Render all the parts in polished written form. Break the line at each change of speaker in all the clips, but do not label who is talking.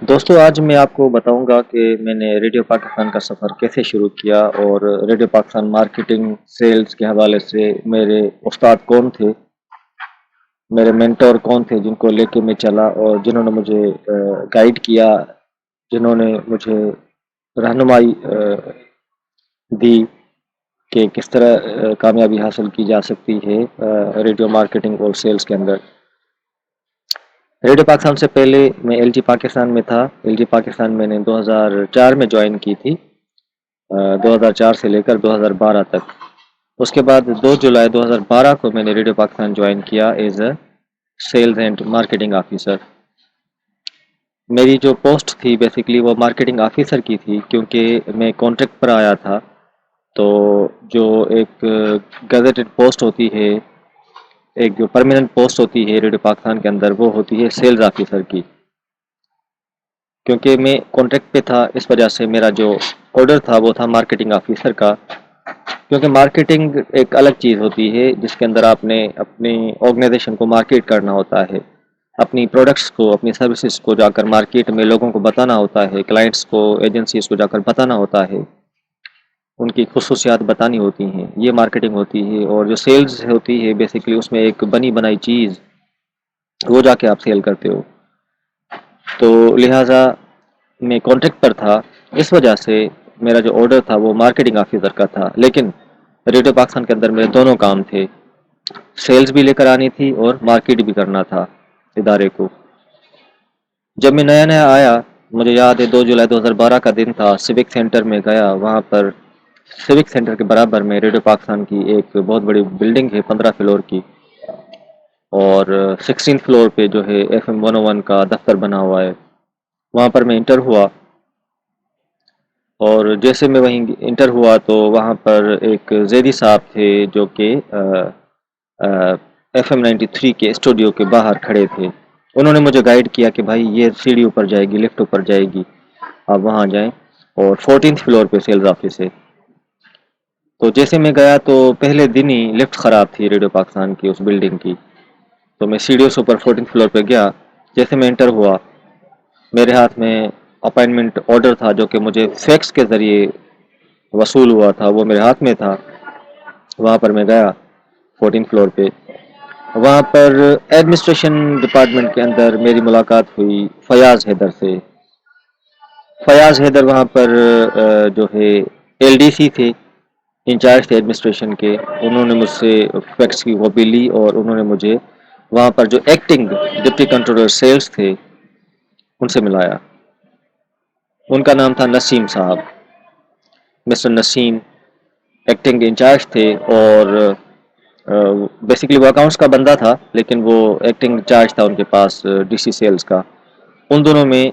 دوستو آج میں آپ کو بتاؤں گا کہ میں نے ریڈیو پاکستان کا سفر کیسے شروع کیا اور ریڈیو پاکستان مارکیٹنگ سیلز کے حوالے سے میرے استاد کون تھے، میرے مینٹور کون تھے جن کو لے کے میں چلا اور جنہوں نے مجھے گائیڈ کیا، جنہوں نے مجھے رہنمائی دی کہ کس طرح کامیابی حاصل کی جا سکتی ہے ریڈیو مارکیٹنگ اور سیلز کے اندر۔ ریڈیو پاکستان سے پہلے میں ایل جی پاکستان میں تھا۔ ایل جی پاکستان میں نے 2004 میں جوائن کی تھی، 2004 سے لے کر 2012 تک۔ اس کے بعد 2 جولائی 2012 کو میں نے ریڈیو پاکستان جوائن کیا as a sales and marketing officer. میری جو پوسٹ تھی بیسیکلی وہ مارکیٹنگ آفیسر کی تھی، کیونکہ میں کانٹریکٹ پر آیا تھا۔ تو جو ایک گزٹڈ پوسٹ ہوتی ہے، ایک جو پرماننٹ پوسٹ ہوتی ہے ریڈیو پاکستان کے اندر، وہ ہوتی ہے سیلز آفیسر کی۔ کیونکہ میں کانٹریکٹ پہ تھا، اس وجہ سے میرا جو آرڈر تھا وہ تھا مارکیٹنگ آفیسر کا۔ کیونکہ مارکیٹنگ ایک الگ چیز ہوتی ہے جس کے اندر آپ نے اپنی آرگنائزیشن کو مارکیٹ کرنا ہوتا ہے، اپنی پروڈکٹس کو، اپنی سروسز کو جا کر مارکیٹ میں لوگوں کو بتانا ہوتا ہے، کلائنٹس کو، ایجنسیز کو جا کر بتانا ہوتا ہے، ان کی خصوصیات بتانی ہوتی ہیں، یہ مارکیٹنگ ہوتی ہے۔ اور جو سیلز ہوتی ہے بیسیکلی اس میں ایک بنی بنائی چیز وہ جا کے آپ سیل کرتے ہو۔ تو لہٰذا میں کانٹریکٹ پر تھا، اس وجہ سے میرا جو آرڈر تھا وہ مارکیٹنگ آفیسر کا تھا۔ لیکن ریڈیو پاکستان کے اندر میرے دونوں کام تھے، سیلز بھی لے کر آنی تھی اور مارکیٹ بھی کرنا تھا ادارے کو۔ جب میں نیا نیا آیا، مجھے یاد ہے 2 جولائی 2012 کا دن تھا، سیوک سینٹر میں گیا۔ وہاں پر سیوک سینٹر کے برابر میں ریڈیو پاکستان کی ایک بہت بڑی بلڈنگ ہے 15 فلور کی، اور 16 فلور پہ جو ہے FM 101 کا دفتر بنا ہوا ہے۔ وہاں پر میں انٹر ہوا، اور جیسے میں وہیں انٹر ہوا تو وہاں پر ایک زیدی صاحب تھے جو کہ FM 93 کے اسٹوڈیو کے باہر کھڑے تھے۔ انہوں نے مجھے گائیڈ کیا کہ بھائی یہ سیڑھی اوپر جائے گی، لفٹ اوپر جائے گی، آپ وہاں جائیں، اور 14 فلور پہ سیلز آفس ہے۔ تو جیسے میں گیا تو پہلے دن ہی لفٹ خراب تھی ریڈیو پاکستان کی اس بلڈنگ کی، تو میں سیڑھیوں سے اوپر 14 فلور پہ گیا۔ جیسے میں انٹر ہوا، میرے ہاتھ میں اپائنٹمنٹ آرڈر تھا جو کہ مجھے فیکس کے ذریعے وصول ہوا تھا، وہ میرے ہاتھ میں تھا۔ وہاں پر میں گیا 14 فلور پہ، وہاں پر ایڈمنسٹریشن ڈپارٹمنٹ کے اندر میری ملاقات ہوئی فیاض حیدر سے۔ فیاض حیدر وہاں پر جو ہے LDC تھے، انچارج تھے ایڈمنسٹریشن کے۔ انہوں نے مجھ سے فیکس کی کاپی لی اور انہوں نے مجھے وہاں پر جو ایکٹنگ ڈپٹی کنٹرولر سیلز تھے ان سے ملایا۔ ان کا نام تھا نسیم صاحب، مسٹر نسیم ایکٹنگ انچارج تھے، اور بیسیکلی وہ اکاؤنٹس کا بندہ تھا لیکن وہ ایکٹنگ انچارج تھا ان کے پاس DC سیلز کا۔ ان دونوں میں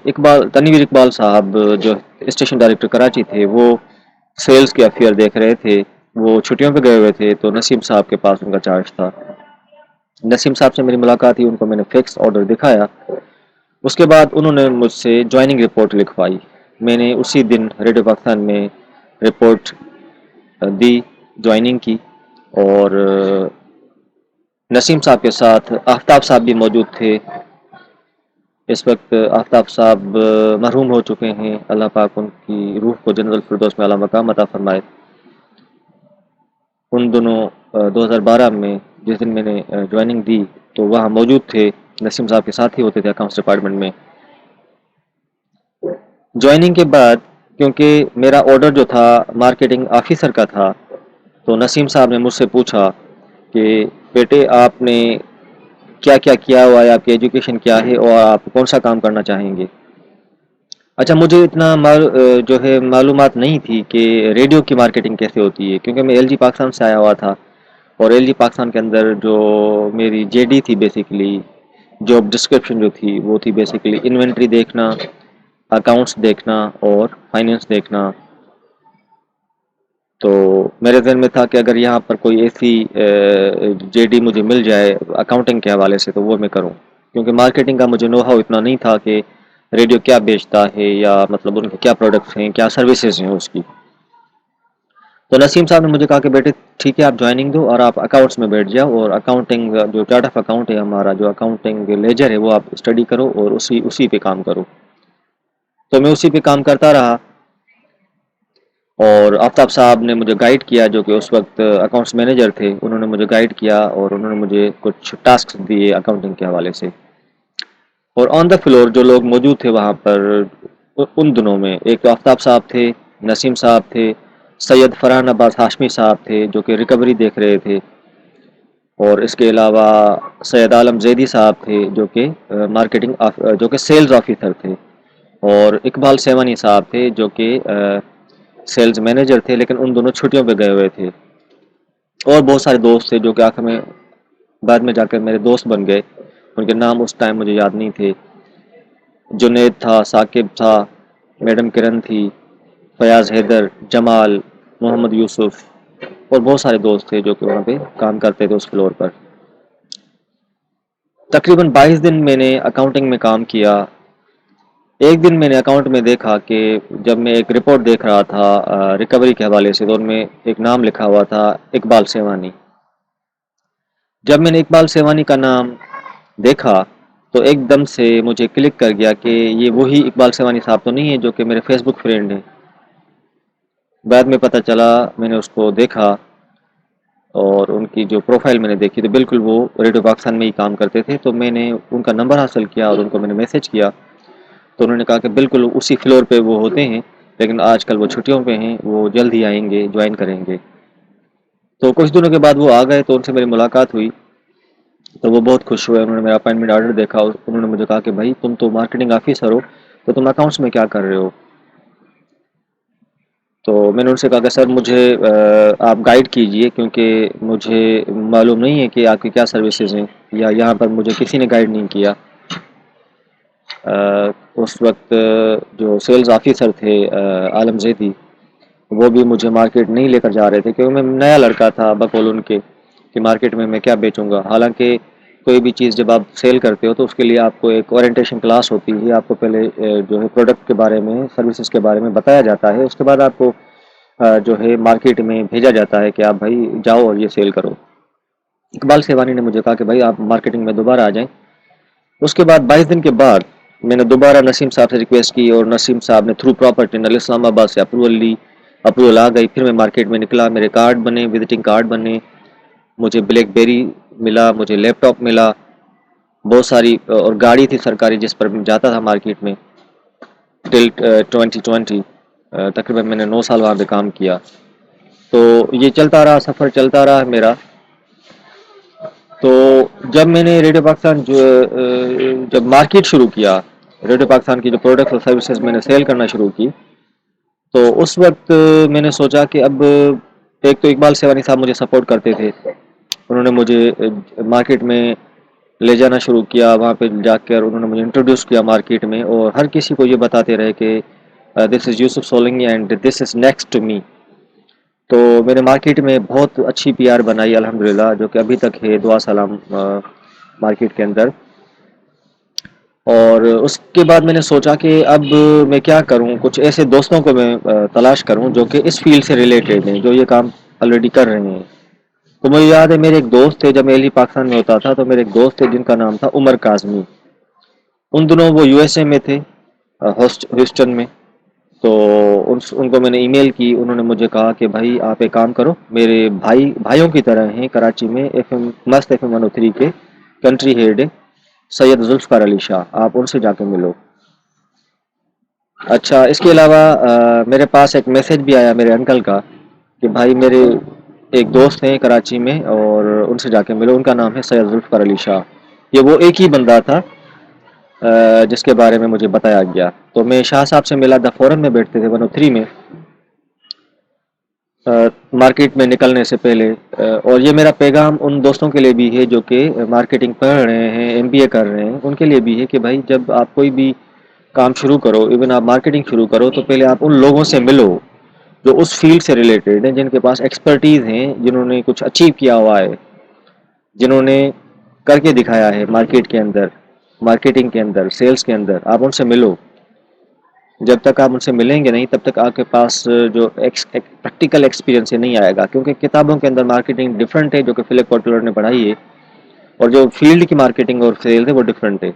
تنویر اقبال صاحب جو اسٹیشن ڈائریکٹر کراچی تھے، وہ سیلز کے افیئر دیکھ رہے تھے، وہ چھٹیوں پہ گئے ہوئے تھے، تو نسیم صاحب کے پاس ان کا چارج تھا۔ نسیم صاحب سے میری ملاقات ہوئی، ان کو میں نے فکس آرڈر دکھایا۔ اس کے بعد انہوں نے مجھ سے جوائننگ رپورٹ لکھوائی۔ میں نے اسی دن ریڈیو پاکستان میں رپورٹ دی، جوائننگ کی، اور نسیم صاحب کے ساتھ آفتاب صاحب بھی موجود تھے۔ اس وقت آفتاب صاحب مرحوم ہو چکے ہیں، اللہ پاک ان کی روح کو جنت الفردوس میں اعلیٰ مقام عطا فرمائے۔ ان دونوں 2012 میں جس دن میں نے جوائننگ دی تو وہاں موجود تھے، نسیم صاحب کے ساتھ ہی ہوتے تھے اکاؤنٹس ڈپارٹمنٹ میں۔ جوائننگ کے بعد کیونکہ میرا آرڈر جو تھا مارکیٹنگ آفیسر کا تھا، تو نسیم صاحب نے مجھ سے پوچھا کہ بیٹے آپ نے کیا کیا کیا ہوا ہے، آپ کی ایجوکیشن کیا ہے، اور آپ کون سا کام کرنا چاہیں گے۔ اچھا، مجھے اتنا جو ہے معلومات نہیں تھی کہ ریڈیو کی مارکیٹنگ کیسے ہوتی ہے، کیونکہ میں LG پاکستان سے آیا ہوا تھا، اور LG پاکستان کے اندر جو میری JD تھی بیسیکلی، جاب ڈسکرپشن جو تھی وہ تھی بیسیکلی انوینٹری دیکھنا، اکاؤنٹس دیکھنا اور فائنینس دیکھنا۔ تو میرے ذہن میں تھا کہ اگر یہاں پر کوئی ایسی JD مجھے مل جائے اکاؤنٹنگ کے حوالے سے تو وہ میں کروں، کیونکہ مارکیٹنگ کا مجھے نو ہاؤ اتنا نہیں تھا کہ ریڈیو کیا بیچتا ہے، یا مطلب ان کے کیا پروڈکٹس ہیں، کیا سروسز ہیں اس کی۔ تو نسیم صاحب نے مجھے کہا کہ بیٹے ٹھیک ہے، آپ جوائننگ دو اور آپ اکاؤنٹس میں بیٹھ جاؤ، اور اکاؤنٹنگ جو چارٹ آف اکاؤنٹ ہے ہمارا، جو اکاؤنٹنگ لیجر ہے، وہ آپ اسٹڈی کرو اور اسی پہ کام کرو۔ تو میں اسی پہ کام کرتا رہا، اور آفتاب صاحب نے مجھے گائیڈ کیا جو کہ اس وقت اکاؤنٹس مینیجر تھے، انہوں نے مجھے گائیڈ کیا اور انہوں نے مجھے کچھ ٹاسک دیے اکاؤنٹنگ کے حوالے سے. اور آن دا فلور جو لوگ موجود تھے وہاں پر ان دنوں میں، ایک تو آفتاب صاحب تھے، نسیم صاحب تھے، سید فرحان عباس ہاشمی صاحب تھے جو کہ ریکوری دیکھ رہے تھے، اور اس کے علاوہ سید عالم زیدی صاحب تھے جو کہ جو کہ سیلز آفیسر تھے، اور اقبال سیوانی صاحب تھے جو کہ سیلز مینیجر تھے لیکن ان دونوں چھٹیوں پہ گئے ہوئے تھے. اور بہت سارے دوست تھے جو کہ آخر میں بعد میں جا کر میرے دوست بن گئے، ان کے نام اس ٹائم مجھے یاد نہیں تھے. جنید تھا، ثاقب تھا، میڈم کرن تھی، فیاض حیدر، جمال، محمد یوسف، اور بہت سارے دوست تھے جو کہ وہاں پہ کام کرتے تھے اس فلور پر. تقریباً 22 دن میں نے اکاؤنٹنگ میں کام کیا. ایک دن میں نے اکاؤنٹ میں دیکھا کہ جب میں ایک رپورٹ دیکھ رہا تھا ریکوری کے حوالے سے، تو ان میں ایک نام لکھا ہوا تھا اقبال سیوانی. جب میں نے اقبال سیوانی کا نام دیکھا تو ایک دم سے مجھے کلک کر گیا کہ یہ وہی اقبال سیوانی صاحب تو نہیں ہے جو کہ میرے فیس بک فرینڈ ہیں. بعد میں پتہ چلا، میں نے اس کو دیکھا اور ان کی جو پروفائل میں نے دیکھی تو بالکل وہ ریڈیو پاکستان میں ہی کام کرتے تھے. تو میں نے ان کا نمبر حاصل کیا اور ان کو میں نے میسج کیا، تو انہوں نے کہا کہ بالکل اسی فلور پہ وہ ہوتے ہیں لیکن آج کل وہ چھٹیوں پہ ہیں، وہ جلد ہی آئیں گے، جوائن کریں گے. تو کچھ دنوں کے بعد وہ آ گئے تو ان سے میری ملاقات ہوئی تو وہ بہت خوش ہوئے. انہوں نے میرا اپائنٹمنٹ آرڈر دیکھا، انہوں نے مجھے کہا کہ بھائی تم تو مارکیٹنگ آفیسر ہو تو تم اکاؤنٹس میں کیا کر رہے ہو؟ تو میں نے ان سے کہا کہ سر مجھے آپ گائیڈ کیجئے کیونکہ مجھے معلوم نہیں ہے کہ آپ کی کیا سروسز ہیں، یا یہاں پر مجھے کسی نے گائیڈ نہیں کیا. اس وقت جو سیلز آفیسر تھے عالم زیدی، وہ بھی مجھے مارکیٹ نہیں لے کر جا رہے تھے کیونکہ میں نیا لڑکا تھا بقول ان کے کہ مارکیٹ میں کیا بیچوں گا. حالانکہ کوئی بھی چیز جب آپ سیل کرتے ہو تو اس کے لیے آپ کو ایک اورینٹیشن کلاس ہوتی ہے، آپ کو پہلے جو ہے پروڈکٹ کے بارے میں، سروسز کے بارے میں بتایا جاتا ہے، اس کے بعد آپ کو جو ہے مارکیٹ میں بھیجا جاتا ہے کہ آپ بھائی جاؤ اور یہ سیل کرو. اقبال سیوانی نے مجھے کہا کہ بھائی آپ مارکیٹنگ میں دوبارہ آ جائیں. اس کے بعد 22 دن کے بعد میں نے دوبارہ نسیم صاحب سے ریکویسٹ کی اور نسیم صاحب نے تھرو پراپرٹی نل اسلام آباد سے اپروول لی، اپروول آ گئی. پھر میں مارکیٹ میں نکلا، میرے کارڈ بنے، وزٹنگ کارڈ بنے، مجھے بلیک بیری ملا، مجھے لیپ ٹاپ ملا، بہت ساری، اور گاڑی تھی سرکاری جس پر میں جاتا تھا مارکیٹ میں ٹل 2020. تقریباً میں نے 9 سال وہاں پہ کام کیا. تو یہ چلتا رہا، سفر چلتا رہا میرا. تو جب میں نے ریڈیو پاکستان جب مارکیٹ شروع کیا، ریڈیو پاکستان کی جو پروڈکٹس اور سروسز میں نے سیل کرنا شروع کی، تو اس وقت میں نے سوچا کہ اب ایک تو اقبال سیوانی صاحب مجھے سپورٹ کرتے تھے، انہوں نے مجھے مارکیٹ میں لے جانا شروع کیا. وہاں پہ جا کر انہوں نے مجھے انٹروڈیوس کیا مارکیٹ میں، اور ہر کسی کو یہ بتاتے رہے کہ this is Yousuf Solangi and this is next to me. تو میں نے مارکیٹ میں بہت اچھی پی آر بنائی الحمدللہ، جو کہ ابھی تک ہے. دعا سلام مارکیٹ کے اندر. اور اس کے بعد میں نے سوچا کہ اب میں کیا کروں، کچھ ایسے دوستوں کو میں تلاش کروں جو کہ اس فیلڈ سے ریلیٹڈ ہیں، جو یہ کام آلریڈی کر رہے ہیں. تو مجھے یاد ہے میرے ایک دوست تھے، جب میں علی پاکستان میں ہوتا تھا تو میرے ایک دوست تھے جن کا نام تھا عمر کاظمی. ان دنوں وہ یو ایس اے میں تھے، ہیوسٹن میں. تو ان کو میں نے ای میل کی، انہوں نے مجھے کہا کہ بھائی آپ ایک کام کرو، میرے بھائیوں کی طرح ہیں کراچی میں ایف ایم مست ایف ایم 103 کے کنٹری ہیڈ سید ذوالفقار علی شاہ، آپ ان سے جا کے ملو. اچھا، اس کے علاوہ میرے پاس ایک میسج بھی آیا میرے انکل کا کہ بھائی میرے ایک دوست ہیں کراچی میں اور ان سے جا کے ملو، ان کا نام ہے سید ذوالفقار علی شاہ. یہ وہ ایک ہی بندہ تھا جس کے بارے میں مجھے بتایا گیا. تو میں شاہ صاحب سے ملا، دا فورن میں بیٹھتے تھے 103 میں مارکیٹ میں نکلنے سے پہلے. اور یہ میرا پیغام ان دوستوں کے لیے بھی ہے جو کہ مارکیٹنگ پڑھ رہے ہیں، ایم بی اے کر رہے ہیں، ان کے لیے بھی ہے کہ بھائی جب آپ کوئی بھی کام شروع کرو، ایون آپ مارکیٹنگ شروع کرو، تو پہلے آپ ان لوگوں سے ملو جو اس فیلڈ سے ریلیٹڈ ہیں، جن کے پاس ایکسپرٹیز ہیں، جنہوں نے کچھ اچیو کیا ہوا ہے، جنہوں نے کر کے دکھایا ہے مارکیٹ کے اندر، مارکیٹنگ کے اندر، سیلز کے اندر. آپ ان سے ملو. جب تک آپ ان سے ملیں گے نہیں تب تک آپ کے پاس جو پریکٹیکل ایکسپیرینس نہیں آئے گا، کیونکہ کتابوں کے اندر مارکیٹنگ ڈفرینٹ ہے جو کہ فلک پورٹولر نے پڑھائی ہے، اور جو فیلڈ کی مارکیٹنگ اور سیل ہے وہ ڈفرینٹ ہے.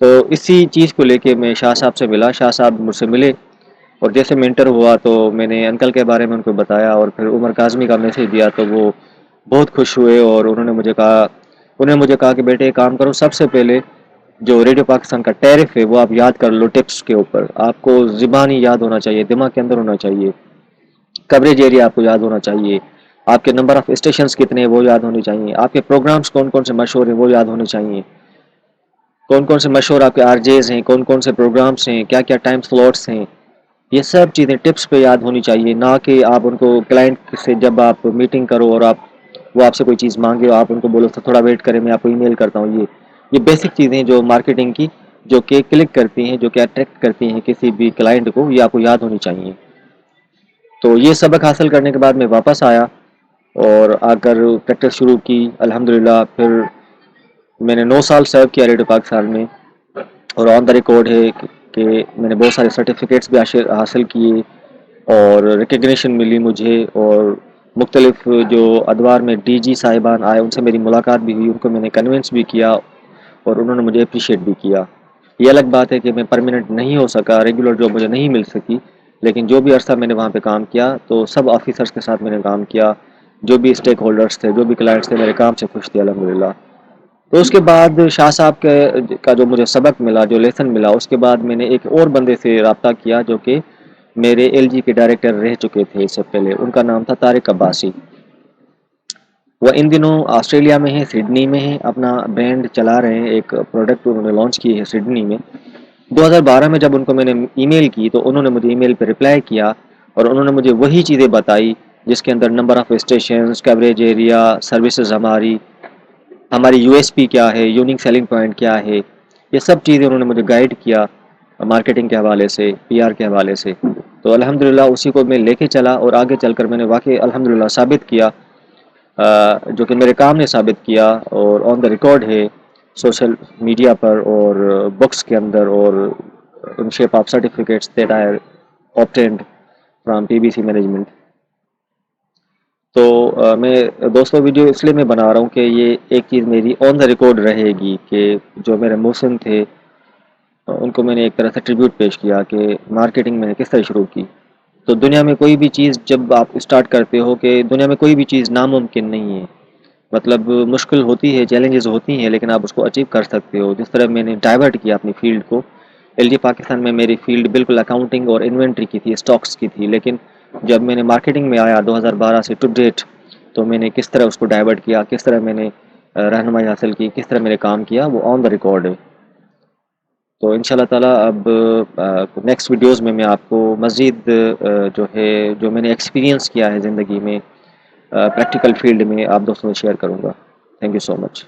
تو اسی چیز کو لے کے میں شاہ صاحب سے ملا، شاہ صاحب مجھ سے ملے، اور جیسے میں انٹر ہوا تو میں نے انکل کے بارے میں ان کو بتایا اور پھر عمر کاظمی کا میسج دیا، تو وہ بہت خوش ہوئے اور انہوں نے مجھے کہا کہ بیٹے ایک کام کرو، سب سے پہلے جو ریڈیو پاکستان کا ٹیرف ہے وہ آپ یاد کر لو، ٹپس کے اوپر آپ کو زبانی یاد ہونا چاہیے، دماغ کے اندر ہونا چاہیے، کوریج ایریا آپ کو یاد ہونا چاہیے، آپ کے نمبر آف اسٹیشنز کتنے ہیں وہ یاد ہونے چاہیے، آپ کے پروگرامز کون کون سے مشہور ہیں وہ یاد ہونے چاہیے، کون کون سے مشہور آپ کے آر جیز ہیں، کون کون سے پروگرامز ہیں، کیا کیا ٹائم سلوٹس ہیں، یہ سب چیزیں ٹپس پہ یاد ہونی چاہیے، نہ کہ آپ ان کو کلائنٹ سے جب آپ میٹنگ کرو اور وہ آپ سے کوئی چیز مانگے اور آپ ان کو بولو تھوڑا ویٹ کریں میں آپ کو ای میل کرتا ہوں، یہ بیسک چیزیں جو مارکیٹنگ کی جو کہ کلک کرتی ہیں، جو کہ اٹریکٹ کرتی ہیں کسی بھی کلائنٹ کو، یہ آپ کو یاد ہونی چاہیے۔ تو یہ سبق حاصل کرنے کے بعد میں واپس آیا اور آ کر پریکٹس شروع کی، الحمدللہ پھر میں نے 9 سال سرو کیا ریڈیو پاکستان میں، اور آن دا ریکارڈ ہے کہ میں نے بہت سارے سرٹیفکیٹس بھی حاصل کیے اور ریکگنیشن ملی مجھے، اور مختلف جو ادوار میں ڈی جی صاحبان آئے ان سے میری ملاقات بھی ہوئی، ان کو میں نے کنونس بھی کیا اور انہوں نے مجھے اپریشیٹ بھی کیا۔ یہ الگ بات ہے کہ میں پرماننٹ نہیں ہو سکا، ریگولر جاب مجھے نہیں مل سکی، لیکن جو بھی عرصہ میں نے وہاں پہ کام کیا تو سب آفیسرز کے ساتھ میں نے کام کیا، جو بھی اسٹیک ہولڈرز تھے، جو بھی کلائنٹس تھے، میرے کام سے خوش تھے الحمدللہ۔ تو اس کے بعد شاہ صاحب کا جو مجھے سبق ملا، جو لیسن ملا، اس کے بعد میں نے ایک اور بندے سے رابطہ کیا جو کہ میرے ایل جی کے ڈائریکٹر رہ چکے تھے اس سے پہلے، ان کا نام تھا طارق عباسی۔ وہ ان دنوں آسٹریلیا میں ہیں، سڈنی میں ہیں، اپنا برانڈ چلا رہے ہیں، ایک پروڈکٹ انہوں نے لانچ کی ہے سڈنی میں۔ 2012 میں جب ان کو میں نے ای میل کی تو انہوں نے مجھے ای میل پہ رپلائی کیا اور انہوں نے مجھے وہی چیزیں بتائی جس کے اندر number of stations, coverage area, services, ہماری یو ایس پی کیا ہے، یونیک سیلنگ پوائنٹ کیا ہے، یہ سب چیزیں انہوں نے مجھے گائیڈ کیا مارکیٹنگ کے حوالے سے، پی آر کے حوالے سے۔ تو الحمدللہ اسی کو میں لے کے چلا اور آگے چل کر میں نے واقعی الحمدللہ ثابت کیا، جو کہ میرے کام نے ثابت کیا اور آن دا ریکارڈ ہے سوشل میڈیا پر اور بکس کے اندر، اور in shape of certificates that I obtained from P B C management. تو میں دوستوں ویڈیو اس لیے میں بنا رہا ہوں کہ یہ ایک چیز میری آن دا ریکارڈ رہے گی کہ جو میرے محسن تھے ان کو میں نے ایک طرح سے ٹریبیوٹ پیش کیا کہ مارکیٹنگ میں نے کس طرح شروع کی۔ تو دنیا میں کوئی بھی چیز جب آپ اسٹارٹ کرتے ہو، کہ دنیا میں کوئی بھی چیز ناممکن نہیں ہے، مطلب مشکل ہوتی ہے، چیلنجز ہوتی ہیں، لیکن آپ اس کو اچیو کر سکتے ہو۔ جس طرح میں نے ڈائیورٹ کیا اپنی فیلڈ کو، ایل جی پاکستان میں میری فیلڈ بالکل اکاؤنٹنگ اور انوینٹری کی تھی، اسٹاکس کی تھی، لیکن جب میں نے مارکیٹنگ میں آیا 2012 سے ٹو ڈیٹ، تو میں نے کس طرح اس کو ڈائیورٹ کیا، کس طرح میں نے رہنمائی حاصل کی، کس طرح میں نے کام کیا، وہ آن دا ریکارڈ ہے۔ تو ان شاء اللہ تعالیٰ اب نیکسٹ ویڈیوز میں آپ کو مزید جو ہے جو میں نے ایکسپیرینس کیا ہے زندگی میں پریکٹیکل فیلڈ میں، آپ دوستوں سے شیئر کروں گا۔ Thank you so much.